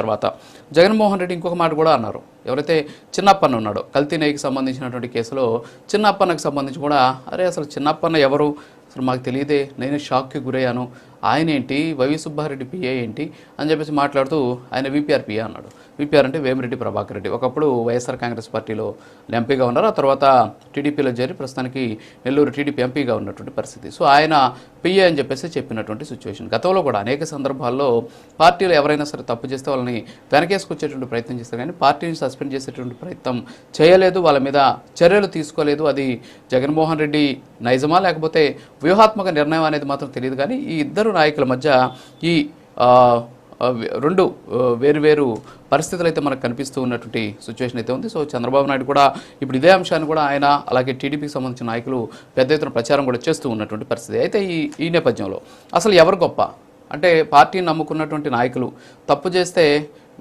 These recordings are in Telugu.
తర్వాత జగన్మోహన్ రెడ్డి ఇంకొక మాట కూడా అన్నారు. ఎవరైతే చిన్నప్పన్న ఉన్నాడో కల్తీ నెయ్యికి సంబంధించినటువంటి కేసులో చిన్నప్పన్నకు సంబంధించి కూడా అరే అసలు చిన్నప్పన్న ఎవరు అసలు మాకు తెలియదే, నేను షాక్కి గురయ్యాను, ఆయన ఏంటి, వైవి సుబ్బారెడ్డి పిఏ ఏంటి అని చెప్పేసి మాట్లాడుతూ ఆయన విపిఆర్ పిఏ అన్నాడు. విపిఆర్ అంటే వేమిరెడ్డి ప్రభాకర్ రెడ్డి, ఒకప్పుడు వైఎస్ఆర్ కాంగ్రెస్ పార్టీలో ఎంపీగా ఉన్నారు, ఆ తర్వాత టీడీపీలో చేరి ప్రస్తుతానికి నెల్లూరు టీడీపీ ఎంపీగా ఉన్నటువంటి పరిస్థితి. సో ఆయన పిఏ అని చెప్పేసి చెప్పినటువంటి సిచ్యువేషన్. గతంలో కూడా అనేక సందర్భాల్లో పార్టీలో ఎవరైనా సరే తప్పు చేస్తే వాళ్ళని వెనకేసుకొచ్చేటువంటి ప్రయత్నం చేస్తారు, కానీ పార్టీని సస్పెండ్ చేసేటువంటి ప్రయత్నం చేయలేదు, వాళ్ళ మీద చర్యలు తీసుకోలేదు. అది జగన్మోహన్ రెడ్డి నైజమా లేకపోతే వ్యూహాత్మక నిర్ణయం అనేది మాత్రం తెలియదు. కానీ ఈ ఇద్దరు నాయకుల మధ్య ఈ రెండు వేరు పరిస్థితులు అయితే మనకు కనిపిస్తూ ఉన్నటువంటి సిచ్యువేషన్ అయితే ఉంది. సో చంద్రబాబు నాయుడు కూడా ఇప్పుడు ఇదే అంశాన్ని కూడా ఆయన అలాగే టీడీపీకి సంబంధించిన నాయకులు పెద్ద ఎత్తున ప్రచారం కూడా చేస్తూ ఉన్నటువంటి పరిస్థితి. అయితే ఈ నేపథ్యంలో అసలు ఎవరు గొప్ప అంటే పార్టీని నమ్ముకున్నటువంటి నాయకులు తప్పు చేస్తే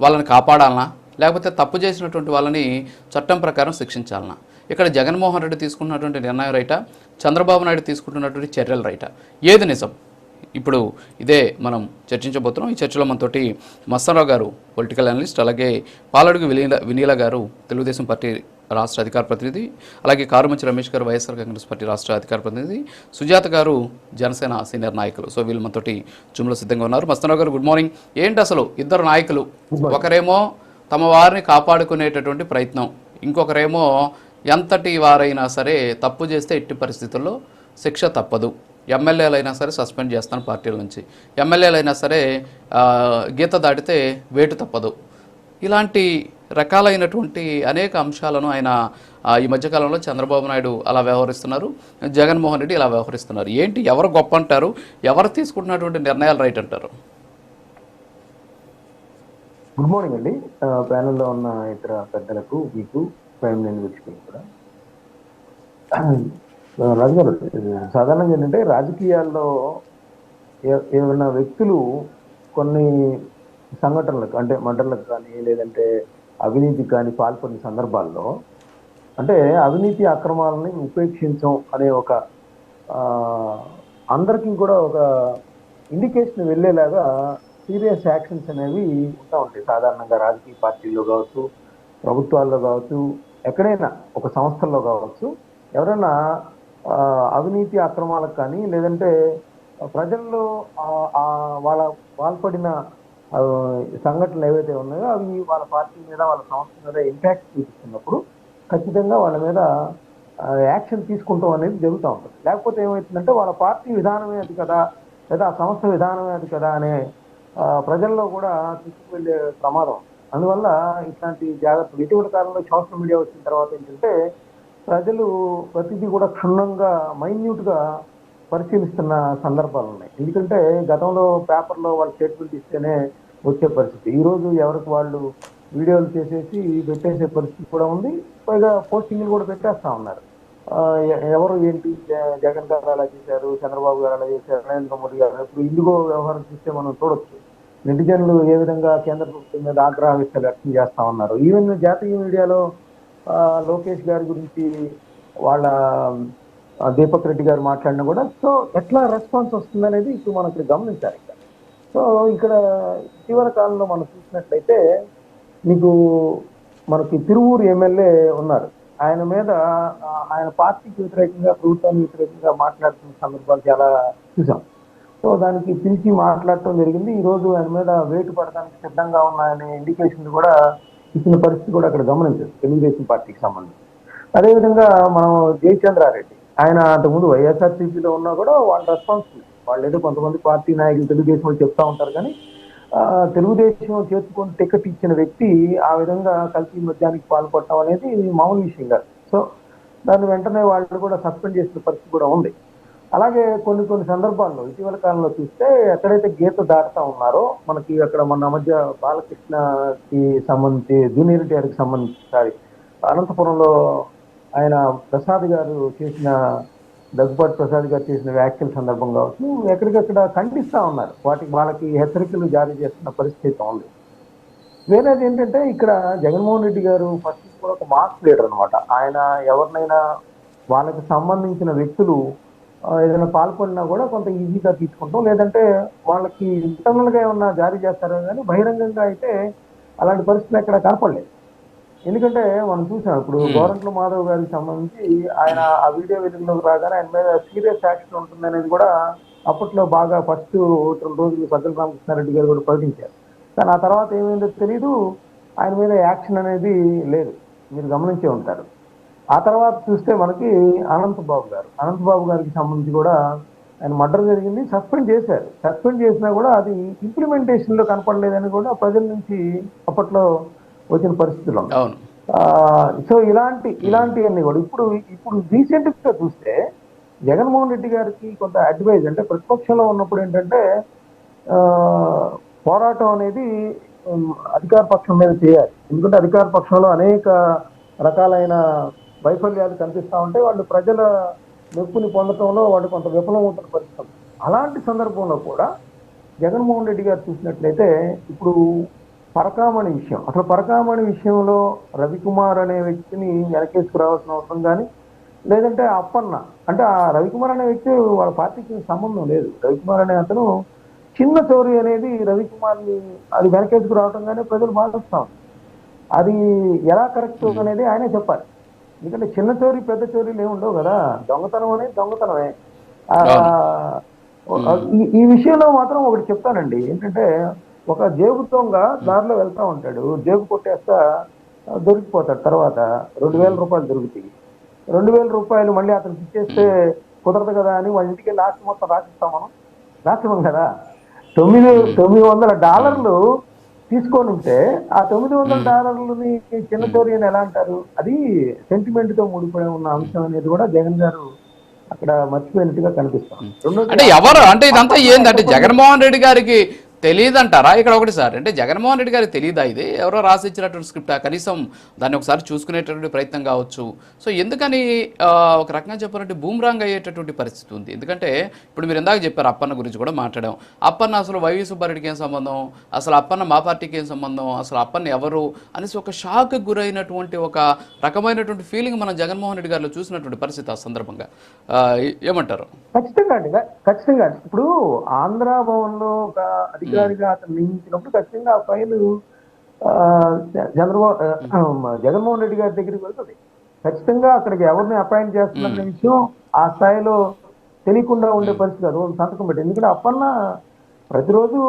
వాళ్ళని కాపాడాలనా లేకపోతే తప్పు చేసినటువంటి వాళ్ళని చట్టం ప్రకారం శిక్షించాలనా? ఇక్కడ జగన్మోహన్ రెడ్డి తీసుకున్నటువంటి నిర్ణయం రైటా, చంద్రబాబు నాయుడు తీసుకుంటున్నటువంటి చర్యలు రైటా, ఏది నిజం? ఇప్పుడు ఇదే మనం చర్చించబోతున్నాం. ఈ చర్చలో మనతోటి మస్తానరావు గారు పొలిటికల్ అనలిస్ట్, అలాగే పాలడుగు వినీల గారు తెలుగుదేశం పార్టీ రాష్ట్ర అధికార ప్రతినిధి, అలాగే కారుమంచి రమేష్ గారు వైఎస్ఆర్ కాంగ్రెస్ పార్టీ రాష్ట్ర అధికార ప్రతినిధి, సుజాత గారు జనసేన సీనియర్ నాయకులు. సో వీళ్ళు మనతోటి జూమ్లో సిద్ధంగా ఉన్నారు. మస్తానరావు గారు గుడ్ మార్నింగ్. ఏంటి అసలు ఇద్దరు నాయకులు, ఒకరేమో తమ వారిని కాపాడుకునేటటువంటి ప్రయత్నం, ఇంకొకరేమో ఎంతటి వారైనా సరే తప్పు చేస్తే ఎట్టి పరిస్థితుల్లో శిక్ష తప్పదు, ఎమ్మెల్యేలైనా సరే సస్పెండ్ చేస్తాను పార్టీల నుంచి, ఎమ్మెల్యేలైనా సరే గీత దాటితే వేటు తప్పదు, ఇలాంటి రకాలైనటువంటి అనేక అంశాలను ఆయన ఈ మధ్యకాలంలో చంద్రబాబు నాయుడు అలా వ్యవహరిస్తున్నారు, జగన్మోహన్ రెడ్డి ఇలా వ్యవహరిస్తున్నారు. ఏంటి ఎవరు గొప్ప అంటారు, ఎవరు తీసుకుంటున్నటువంటి నిర్ణయాలు రైట్ అంటారు? గుడ్ మార్నింగ్ అండి. ప్యానెల్లో ఉన్న ఇతర పెద్దలకు, మీకు, ప్రైమ్ లైన్ వీక్షకులకు కూడా. రాజుగారు, సాధారణంగా ఏంటంటే రాజకీయాల్లో ఏమైనా వ్యక్తులు కొన్ని సంఘటనలకు అంటే మర్డర్లకు కానీ లేదంటే అవినీతికి కానీ పాల్పడిన సందర్భాల్లో అంటే అవినీతి అక్రమాలని ఉపేక్షించం అనే ఒక అందరికీ కూడా ఒక ఇండికేషన్ వెళ్ళేలాగా సీరియస్ యాక్షన్స్ అనేవి ఉంటా ఉంటాయి. సాధారణంగా రాజకీయ పార్టీల్లో కావచ్చు, ప్రభుత్వాల్లో కావచ్చు, ఎక్కడైనా ఒక సంస్థల్లో కావచ్చు, ఎవరైనా అవినీతి అక్రమాలకు కానీ లేదంటే ప్రజల్లో వాళ్ళ పాల్పడిన సంఘటనలు ఏవైతే ఉన్నాయో అవి వాళ్ళ పార్టీ మీద వాళ్ళ సంస్థ మీద ఇంపాక్ట్ చూపిస్తున్నప్పుడు ఖచ్చితంగా వాళ్ళ మీద యాక్షన్ తీసుకుంటాం అనేది జరుగుతూ ఉంటుంది. లేకపోతే ఏమవుతుందంటే వాళ్ళ పార్టీ విధానమే అది కదా లేదా ఆ సంస్థ విధానమే అది కదా అనే ప్రజల్లో కూడా తీసుకువెళ్ళే ప్రమాదం. అందువల్ల ఇట్లాంటి జాగ్రత్తలు ఇటీవల కాలంలో సోషల్ మీడియా వచ్చిన తర్వాత ఏంటంటే ప్రజలు ప్రతిదీ కూడా క్షుణ్ణంగా మైన్యూట్గా పరిశీలిస్తున్న సందర్భాలు ఉన్నాయి. ఎందుకంటే గతంలో పేపర్లో వాళ్ళు స్టేట్మెంట్ ఇస్తేనే వచ్చే పరిస్థితి, ఈరోజు ఎవరికి వాళ్ళు వీడియోలు చేసేసి పెట్టేసే పరిస్థితి కూడా ఉంది. పైగా పోస్టింగ్లు కూడా పెట్టేస్తా ఉన్నారు. ఎవరు ఏంటి, జగన్ గారు అలా చేశారు, చంద్రబాబు గారు అలా చేశారు, నరేంద్ర మోడీ గారు, ఇప్పుడు ఇందుకో వ్యవహారం చూస్తే మనం చూడొచ్చు నెటిజన్లు ఏ విధంగా కేంద్ర ప్రభుత్వం మీద ఆగ్రహ వ్యక్తం చేస్తా ఉన్నారు. ఈవెన్ జాతీయ మీడియాలో లోకేష్ గారి గురించి వాళ్ళ దీపక్ రెడ్డి గారు మాట్లాడినా కూడా సో ఎట్లా రెస్పాన్స్ వస్తుందనేది ఇప్పుడు మనం ఇక్కడ గమనించాలి. సో ఇక్కడ ఇటీవల కాలంలో మనం చూసినట్లయితే మీకు మనకి తిరువూరు ఎమ్మెల్యే ఉన్నారు, ఆయన మీద ఆయన పార్టీకి వ్యతిరేకంగా ప్రభుత్వానికి వ్యతిరేకంగా మాట్లాడుతున్న సందర్భాలు చాలా చూసాం. సో దానికి పిలిచి మాట్లాడటం జరిగింది. ఈరోజు ఆయన మీద వేటు పడడానికి సిద్ధంగా ఉన్నాయనే ఇండికేషన్ కూడా ఇచ్చిన పరిస్థితి కూడా అక్కడ గమనించదు తెలుగుదేశం పార్టీకి సంబంధించి. అదేవిధంగా మనం జయచంద్రారెడ్డి, ఆయన అంతకుముందు వైఎస్ఆర్సీపీలో ఉన్నా కూడా వాళ్ళ రెస్పాన్సిబిలిటీ, వాళ్ళు ఏదో కొంతమంది పార్టీ నాయకులు తెలుగుదేశంలో చెప్తా ఉంటారు, కానీ తెలుగుదేశం చేర్చుకొని టికెట్ ఇచ్చిన వ్యక్తి ఆ విధంగా కల్తీ మద్యానికి పాల్పడటం అనేది మామూలు విషయం కాదు. సో దాన్ని వెంటనే వాళ్ళు కూడా సస్పెండ్ చేసిన పరిస్థితి కూడా ఉంది. అలాగే కొన్ని సందర్భాల్లో ఇటీవల కాలంలో చూస్తే ఎక్కడైతే గీత దాటుతా ఉన్నారో మనకి అక్కడ మన మధ్య బాలకృష్ణకి సంబంధించి జూనియర్ ఎన్టీఆర్కి సంబంధించి అనంతపురంలో ఆయన ప్రసాద్ గారు చేసిన దగ్గుబాటి ప్రసాద్ గారు చేసిన వ్యాఖ్యల సందర్భం కావచ్చు ఎక్కడికక్కడ ఖండిస్తూ ఉన్నారు, వాళ్ళకి హెచ్చరికలు జారీ చేస్తున్న పరిస్థితి ఉంది. వేరేది ఏంటంటే ఇక్కడ జగన్మోహన్ రెడ్డి గారు ఫస్ట్ కూడా ఒక మాస్ లీడర్ అనమాట. ఆయన ఎవరినైనా వాళ్ళకి సంబంధించిన వ్యక్తులు ఏదైనా పాల్పడినా కూడా కొంత ఈజీగా తీసుకుంటాం, లేదంటే వాళ్ళకి ఇంటర్నల్ గా ఏమన్నా జారీ చేస్తారో కానీ బహిరంగంగా అయితే అలాంటి పరిస్థితులు ఎక్కడ కనపడలేదు. ఎందుకంటే మనం చూసాం ఇప్పుడు గోరంట్ల మాధవ్ గారికి సంబంధించి ఆయన ఆ వీడియో వెలుగులోకి రాగానే ఆయన మీద సీరియస్ యాక్షన్ ఉంటుందనేది కూడా అప్పట్లో బాగా ఫస్ట్ 2 రోజులు సజ్జల రామకృష్ణారెడ్డి గారు కూడా ప్రకటించారు. కానీ ఆ తర్వాత ఏమైందో తెలీదు, ఆయన మీద యాక్షన్ అనేది లేదు, మీరు గమనించే ఉంటారు. ఆ తర్వాత చూస్తే మనకి అనంతబాబు గారికి సంబంధించి కూడా ఆయన మర్డర్ జరిగింది, సస్పెండ్ చేశారు. సస్పెండ్ చేసినా కూడా అది ఇంప్లిమెంటేషన్ లో కనపడలేదని కూడా ప్రజల నుంచి అప్పట్లో వచ్చిన పరిస్థితులు ఉన్నాయి. అవును. సో ఇలాంటివన్నీ కూడా ఇప్పుడు రీసెంట్ గా చూస్తే జగన్మోహన్ రెడ్డి గారికి కొంత అడ్వైజ్, అంటే ప్రతిపక్షంలో ఉన్నప్పుడు ఏంటంటే పోరాటం అనేది అధికార పక్షం మీద చేయాలి. ఎందుకంటే అధికార పక్షంలో అనేక రకాలైన వైఫల్యాలు కనిపిస్తూ ఉంటే వాళ్ళు ప్రజల మెప్పుని పొందడంలో వాళ్ళు కొంత విఫలమవుతున్న పరిస్థితి. అలాంటి సందర్భంలో కూడా జగన్మోహన్ రెడ్డి గారు చూసినట్లయితే ఇప్పుడు పరకామణి విషయంలో రవికుమార్ అనే వ్యక్తిని వెనకేసుకురావాల్సిన అవసరం కానీ, లేదంటే అప్పన్న, అంటే ఆ రవికుమార్ అనే వ్యక్తి వాళ్ళ పార్టీకి సంబంధం లేదు. రవికుమార్ అనే అతను చిన్న చోరీ అనేది రవికుమార్ని అది వెనకేసుకురావటం కానీ ప్రజలు భావిస్తాం. అది ఎలా కరెక్ట్ అనేది ఆయనే చెప్పాలి. ఎందుకంటే చిన్న చోరీ పెద్ద చోరీలు ఏమి ఉండవు కదా, దొంగతనం అనేది దొంగతనమే. ఈ విషయంలో మాత్రం ఒకటి చెప్తానండి, ఏంటంటే ఒక జేబు దొంగ దారిలో వెళ్తా ఉంటాడు, జేబు కొట్టేస్తా దొరికిపోతాడు. తర్వాత 2000 రూపాయలు దొరుకుతాయి. 2000 రూపాయలు మళ్ళీ అతనికి ఇచ్చేస్తే కుదరదు కదా అని వాళ్ళ ఇంటికి వెళ్ళి ఆస్తి మొత్తం రాసిస్తాం. మనం రాసివ్వం కదా. $900 తీసుకొని ఉంటే ఆ $900ని చిన్న చోరీ అని ఎలా అంటారు? అది సెంటిమెంట్ తో ముడిపడి ఉన్న అంశం అనేది కూడా జగన్ గారు అక్కడ మర్చిపోయినట్టుగా కనిపిస్తాం. అంటే ఎవరు అంటే ఇదంతా ఏంటంటే జగన్మోహన్ రెడ్డి గారికి తెలియదంటారా ఇక్కడ ఒకటి సార్? అంటే జగన్మోహన్ రెడ్డి గారికి తెలియదా ఇది ఎవరో రాసిచ్చినటువంటి స్క్రిప్ట్? కనీసం దాన్ని ఒకసారి చూసుకునేటటువంటి ప్రయత్నం కావచ్చు. సో ఎందుకని ఒక రకంగా చెప్పాలంటే బూమ్రాంగ్ అయ్యేటటువంటి పరిస్థితి ఉంది. ఎందుకంటే ఇప్పుడు మీరు ఇందాక చెప్పారు అప్పన్న గురించి కూడా మాట్లాడాం. అప్పన్న అసలు వైవి సుబ్బారెడ్డికి ఏం సంబంధం, అసలు అప్పన్న మా పార్టీకి ఏం సంబంధం, అసలు అప్పన్న ఎవరు అనేసి ఒక షాక్ గురైనటువంటి ఒక రకమైనటువంటి ఫీలింగ్ మనం జగన్మోహన్ రెడ్డి గారిలో చూసినటువంటి పరిస్థితి ఆ సందర్భంగా. ఏమంటారు? ఖచ్చితంగా ఇప్పుడు ఆంధ్ర భవన్ లో ఒక అధికారిగా అతను నియమించినప్పుడు ఖచ్చితంగా ఆ ఫైల్ జగన్మోహన్ రెడ్డి గారి దగ్గరికి వెళ్తుంది. ఖచ్చితంగా అక్కడికి ఎవరిని అపాయింట్ చేస్తున్న విషయం ఆ స్థాయిలో తెలియకుండా ఉండే పరిస్థితి కాదు, సంతకం పెట్టి. ఎందుకంటే అప్పన్న ప్రతిరోజు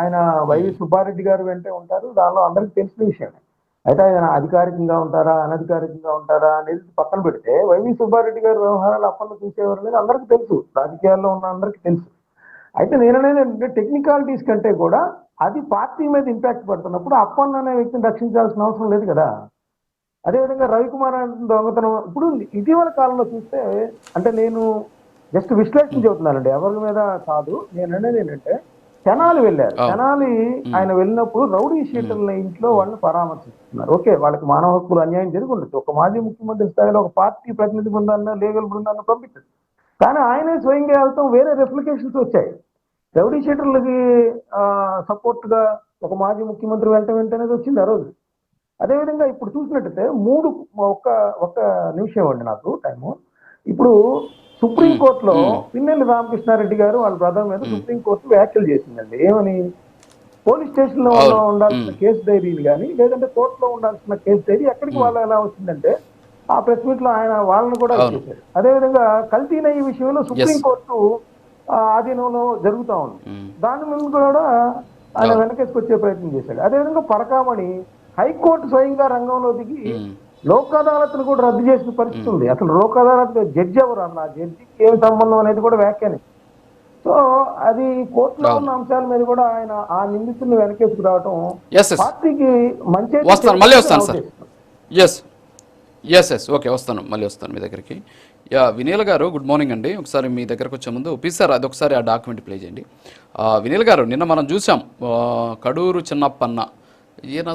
ఆయన వైవి సుబ్బారెడ్డి గారు వెంటే ఉంటారు, దానిలో అందరికి తెలిసిన విషయమే. అయితే ఆయన అధికారికంగా ఉంటారా అనధికారికంగా ఉంటారా అనేది పక్కన పెడితే వైవి సుబ్బారెడ్డి గారి వ్యవహారాలు అప్పన్న చూసేవారు అనేది అందరికీ తెలుసు, రాజకీయాల్లో ఉన్న అందరికీ తెలుసు. అయితే నేననేది ఏంటంటే టెక్నికాలిటీస్ కంటే కూడా అది పార్టీ మీద ఇంపాక్ట్ పడుతున్నప్పుడు అప్పన్న అనే వ్యక్తిని రక్షించాల్సిన అవసరం లేదు కదా. అదేవిధంగా రవికుమార్ దొంగతనం ఇప్పుడు ఇటీవల కాలంలో చూస్తే, అంటే నేను జస్ట్ విశ్లేషణ చెబుతున్నానండి, ఎవరి మీద కాదు. నేను అనేది ఏంటంటే తెనాలి వెళ్ళారు. తెనాలి ఆయన వెళ్ళినప్పుడు రౌడీ షీటర్ల ఇంట్లో వాళ్ళని పరామర్శిస్తున్నారు. ఓకే, వాళ్ళకి మానవ హక్కులు అన్యాయం జరిగి ఉండొచ్చు. ఒక మాజీ ముఖ్యమంత్రి స్థాయిలో ఒక పార్టీ ప్రతినిధి బృందాన్ని, లీగల్ బృందాన్ని పంపించారు. కానీ ఆయనే స్వయంగా వెళ్తాం, వేరే రెప్లికేషన్స్ వచ్చాయి. రౌడీ షీటర్లకి సపోర్ట్ గా ఒక మాజీ ముఖ్యమంత్రి వెంటనేది వచ్చింది ఆ రోజు. అదేవిధంగా ఇప్పుడు చూసినట్టయితే ఒక్క నిమిషం అండి నాకు టైము. ఇప్పుడు సుప్రీంకోర్టులో పిన్నెల్లి రామకృష్ణారెడ్డి గారు వాళ్ళ బ్రదర్ మీద సుప్రీంకోర్టు వ్యాఖ్యలు చేసిందండి. ఏమని? పోలీస్ స్టేషన్ లో ఉండాల్సిన కేసు డైరీలు కానీ, లేదంటే కోర్టులో ఉండాల్సిన కేసు డైరీ ఎక్కడికి వాళ్ళ ఎలా వచ్చిందంటే ఆ ప్రెస్ మీట్ లో ఆయన వాళ్ళని కూడా చేశారు. అదేవిధంగా కల్తీనయ్యే విషయంలో సుప్రీంకోర్టు ఆధీనంలో జరుగుతూ ఉంది, దాని మీద కూడా ఆయన వెనకేసుకొచ్చే ప్రయత్నం చేశాడు. అదేవిధంగా పరకామణి హైకోర్టు స్వయంగా రంగంలో దిగి లోక్ అదాలత్ను కూడా రద్దు చేసిన పరిస్థితి ఉంది. అసలు లోక్ అదాలత్ జడ్జి ఎవరు అన్న, జడ్జికి ఏమి సంబంధం అనేది కూడా వ్యాఖ్యానించారు. సో అది కోర్టులో ఉన్న అంశాల మీద కూడా ఆయన ఆ నిందితుల్ని వెనకేసుకు రావటం పార్టీకి మంచి. మళ్ళీ వస్తాను సార్. ఎస్ ఓకే, మళ్ళీ వస్తాను మీ దగ్గరికి. వినీల్ గారు గుడ్ మార్నింగ్ అండి. ఒకసారి మీ దగ్గరకు వచ్చే ముందు సార్ అది ఒకసారి ఆ డాక్యుమెంట్ ప్లే చేయండి. వినీల్ గారు, నిన్న మనం చూసాం కడూరు చిన్నప్పన్న ఈయన